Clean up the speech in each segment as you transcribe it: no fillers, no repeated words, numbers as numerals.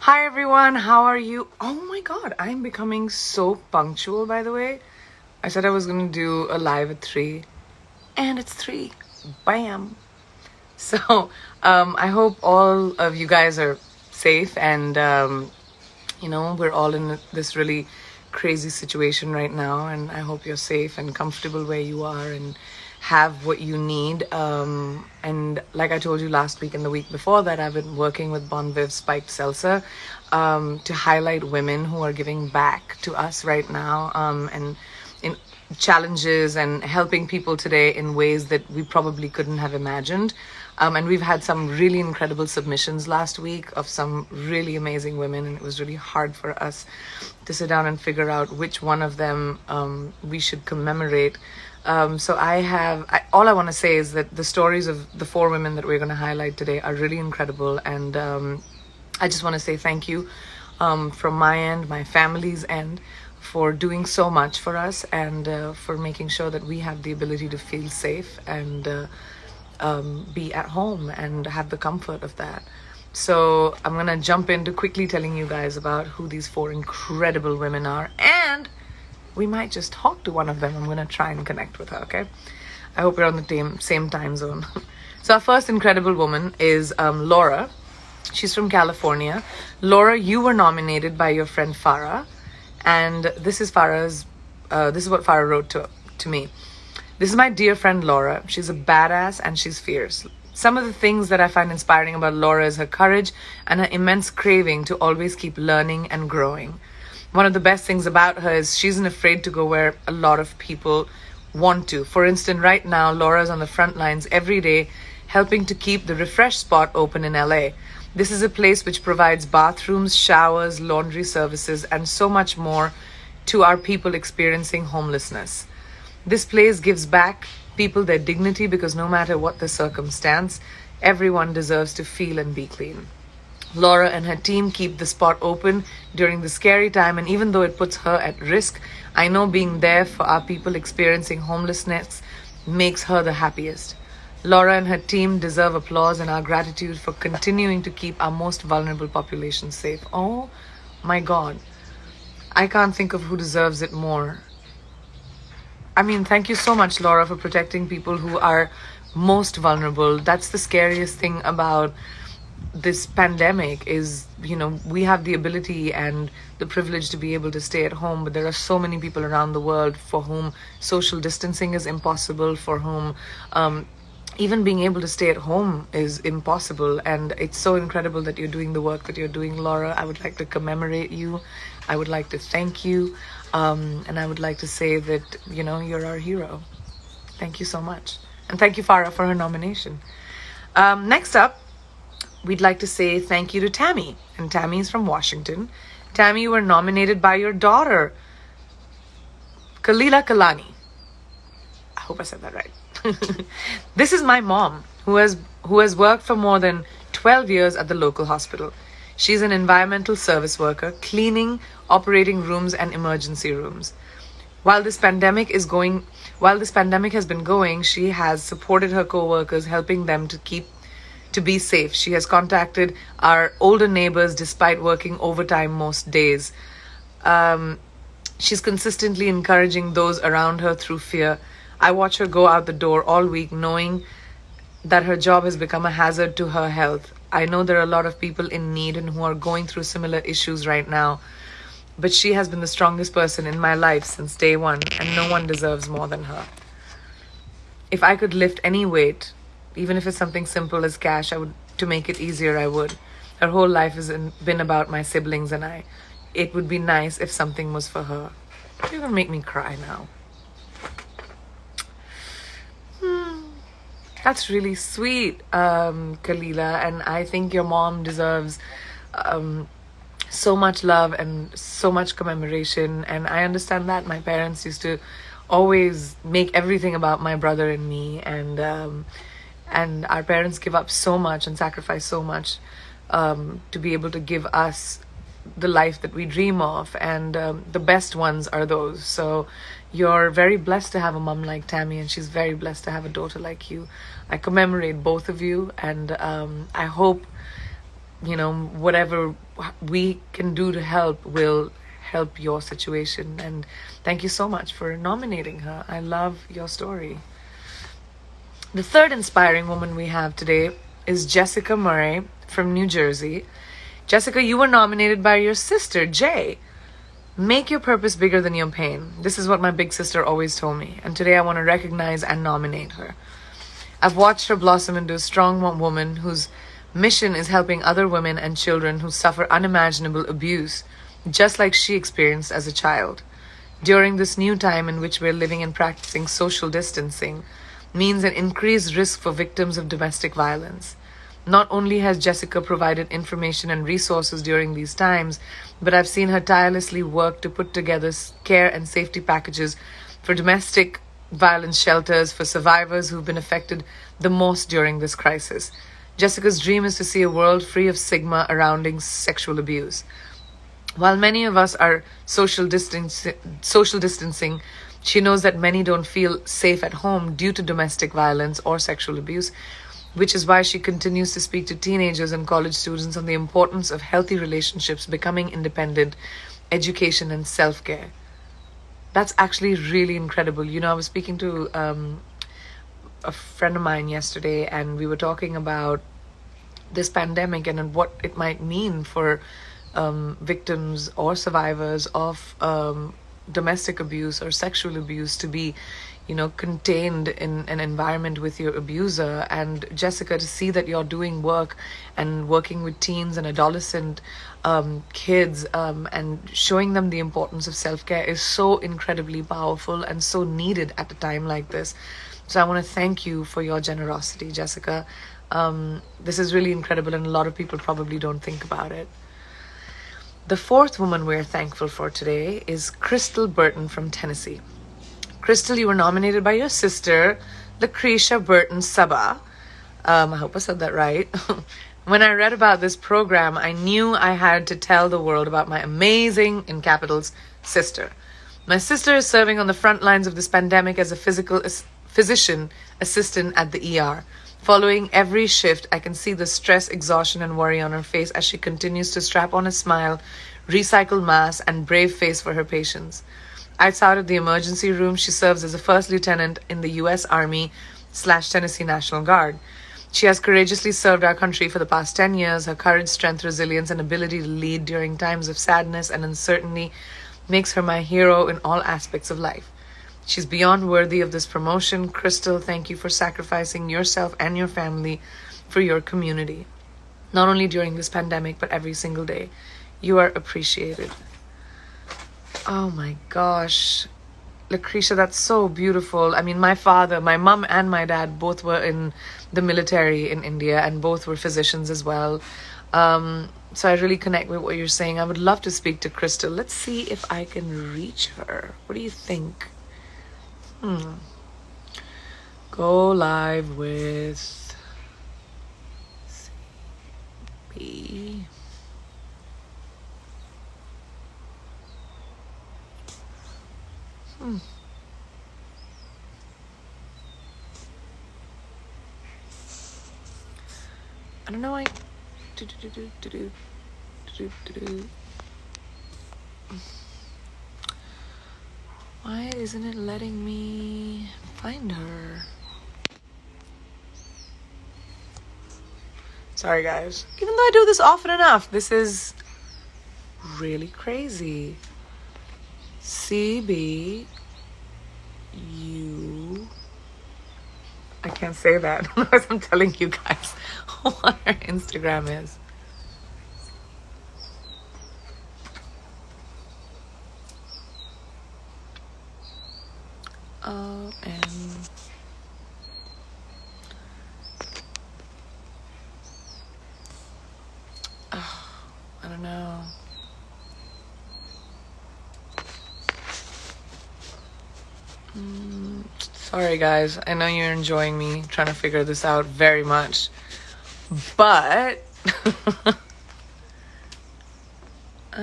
Hi everyone, how are you? Oh my god, I'm becoming so punctual, by the way. I said I was gonna do a live at 3, and it's 3. Bam. So, I hope all of you guys are safe and, we're all in this really crazy situation right now, and I hope you're safe and comfortable where you are and have what you need. And like I told you last week and the week before that, I've been working with Bon Viv Spiked Seltzer to highlight women who are giving back to us right now, and in challenges and helping people today in ways that we probably couldn't have imagined. And we've had some really incredible submissions last week of some really amazing women, and it was really hard for us to sit down and figure out which one of them we should commemorate. So all I want to say is that the stories of the 4 women that we're going to highlight today are really incredible, and I just want to say thank you from my end, my family's end, for doing so much for us and for making sure that we have the ability to feel safe and be at home and have the comfort of that. So I'm gonna jump into quickly telling you guys about who these 4 incredible women are, and we might just talk to one of them. I'm gonna try and connect with her, okay? I hope we're on the same time zone. So our first incredible woman is Laura. She's from California. Laura, you were nominated by your friend Farah, and this is what Farah wrote to me. This is my dear friend Laura. She's a badass and she's fierce. Some of the things that I find inspiring about Laura is her courage and her immense craving to always keep learning and growing. One of the best things about her is she isn't afraid to go where a lot of people want to. For instance, right now, Laura's on the front lines every day helping to keep the Refresh spot open in LA. This is a place which provides bathrooms, showers, laundry services, and so much more to our people experiencing homelessness. This place gives back people their dignity because no matter what the circumstance, everyone deserves to feel and be clean. Laura and her team keep the spot open during the scary time, and even though it puts her at risk, I know being there for our people experiencing homelessness makes her the happiest. Laura and her team deserve applause and our gratitude for continuing to keep our most vulnerable population safe. Oh my God. I can't think of who deserves it more. I mean, thank you so much, Laura, for protecting people who are most vulnerable. That's the scariest thing about this pandemic is, we have the ability and the privilege to be able to stay at home, but there are so many people around the world for whom social distancing is impossible, for whom even being able to stay at home is impossible. And it's so incredible that you're doing the work that you're doing, Laura. I would like to commemorate you. I would like to thank you. And I would like to say that, you're our hero. Thank you so much. And thank you, Farah, for her nomination. Next up, we'd like to say thank you to Tammy. And Tammy is from Washington. Tammy, you were nominated by your daughter, Kalila Kalani. I hope I said that right. This is my mom, who has worked for more than 12 years at the local hospital. She's an environmental service worker, cleaning, operating rooms and emergency rooms. While this pandemic has been going, she has supported her co-workers, helping them to be safe. She has contacted our older neighbors despite working overtime most days. She's consistently encouraging those around her through fear. I watch her go out the door all week knowing that her job has become a hazard to her health. I know there are a lot of people in need and who are going through similar issues right now, but she has been the strongest person in my life since day one, and no one deserves more than her. If I could lift any weight, even if it's something simple as cash, to make it easier, I would. Her whole life has been about my siblings and I. It would be nice if something was for her. You're gonna make me cry now. That's really sweet, Kalila, and I think your mom deserves so much love and so much commemoration. And I understand that my parents used to always make everything about my brother and me, and our parents give up so much and sacrifice so much to be able to give us the life that we dream of, and the best ones are those. So you're very blessed to have a mom like Tammy, and she's very blessed to have a daughter like you. I commemorate both of you, and I hope whatever we can do to help will help your situation. And thank you so much for nominating her. I love your story. The third inspiring woman we have today is Jessica Murray from New Jersey. Jessica, you were nominated by your sister, Jay. Make your purpose bigger than your pain. This is what my big sister always told me, and today I want to recognize and nominate her. I've watched her blossom into a strong woman whose mission is helping other women and children who suffer unimaginable abuse, just like she experienced as a child. During this new time in which we're living and practicing social distancing, means an increased risk for victims of domestic violence. Not only has Jessica provided information and resources during these times, but I've seen her tirelessly work to put together care and safety packages for domestic violence shelters for survivors who've been affected the most during this crisis. Jessica's dream is to see a world free of stigma surrounding sexual abuse. While many of us are social distancing, she knows that many don't feel safe at home due to domestic violence or sexual abuse, which is why she continues to speak to teenagers and college students on the importance of healthy relationships, becoming independent, education, and self-care. That's actually really incredible. I was speaking to a friend of mine yesterday, and we were talking about this pandemic and what it might mean for victims or survivors of domestic abuse or sexual abuse to be contained in an environment with your abuser. And Jessica, to see that you're doing work and working with teens and adolescent kids and showing them the importance of self-care is so incredibly powerful and so needed at a time like this. So I want to thank you for your generosity, Jessica. This is really incredible, and a lot of people probably don't think about it. The fourth woman we're thankful for today is Crystal Burton from Tennessee. Crystal, you were nominated by your sister, Lucretia Burton Saba. I hope I said that right. When I read about this program, I knew I had to tell the world about my amazing, in capitals, sister. My sister is serving on the front lines of this pandemic as a physician assistant at the ER. Following every shift, I can see the stress, exhaustion, and worry on her face as she continues to strap on a smile, recycle masks, and brave face for her patients. Outside of the emergency room, she serves as a first lieutenant in the U.S. Army/Tennessee National Guard. She has courageously served our country for the past 10 years. Her courage, strength, resilience, and ability to lead during times of sadness and uncertainty makes her my hero in all aspects of life. She's beyond worthy of this promotion. Crystal, thank you for sacrificing yourself and your family for your community, not only during this pandemic, but every single day. You are appreciated. Oh my gosh. Lucretia, that's so beautiful. I mean, my mom and my dad both were in the military in India, and both were physicians as well. So I really connect with what you're saying. I would love to speak to Crystal. Let's see if I can reach her. What do you think? Go live with CB. I don't know why. Why isn't it letting me find her? Sorry, guys. Even though I do this often enough, this is really crazy. CBU. I can't say that unless I'm telling you guys what her Instagram is. I don't know. Sorry, guys. I know you're enjoying me trying to figure this out very much, but I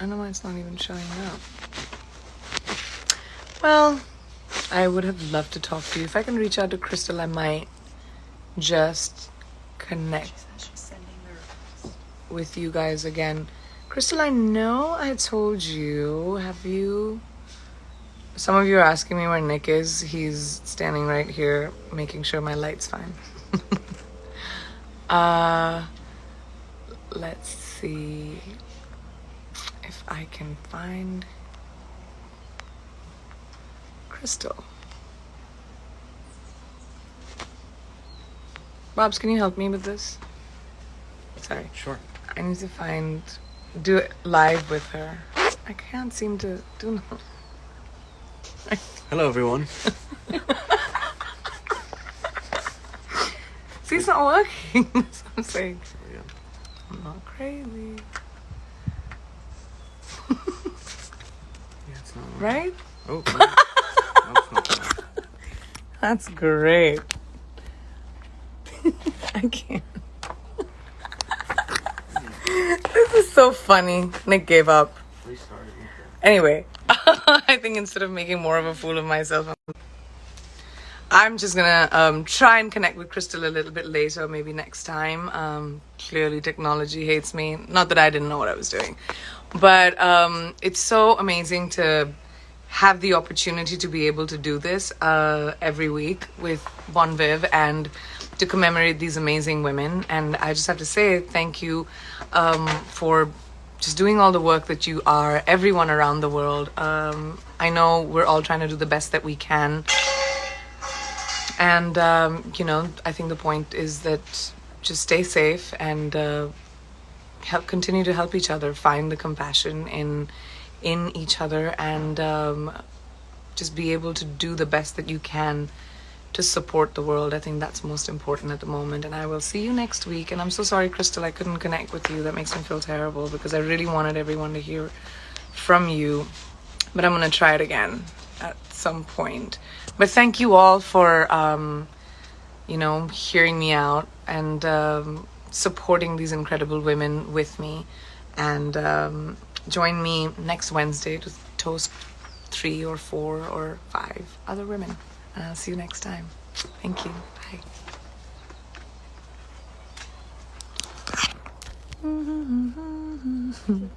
don't know why it's not even showing up. Well, I I would have loved to talk to you. If I can reach out to Crystal, I might just connect with you guys again. Crystal, I know I told you. Have you? Some of you are asking me where Nick is. He's standing right here, making sure my light's fine. Let's see if I can find Crystal. Bobs, can you help me with this? Sorry. Sure. I need to do it live with her. I can't seem to do no. Hello, everyone. See, it's not working. That's what I'm saying. Oh, yeah. I'm not crazy. Yeah, it's not working. Right? Oh, no. No, it's not working. That's great. I can't. This is so funny. Nick gave up. Restart it. Anyway, I think instead of making more of a fool of myself, I'm just gonna try and connect with Crystal a little bit later, maybe next time. Clearly technology hates me. Not that I didn't know what I was doing, but it's so amazing to have the opportunity to be able to do this every week with Bon Viv and to commemorate these amazing women. And I just have to say thank you for just doing all the work that you are, everyone around the world. I know we're all trying to do the best that we can. And, I think the point is that just stay safe and continue to help each other, find the compassion in each other, and just be able to do the best that you can to support the world. I think that's most important at the moment. And I will see you next week. And I'm so sorry, Crystal, I couldn't connect with you. That makes me feel terrible because I really wanted everyone to hear from you. But I'm going to try it again at some point. But thank you all for, hearing me out and supporting these incredible women with me. And join me next Wednesday to toast 3 or 4 or 5 other women. And I'll see you next time. Thank you. Bye.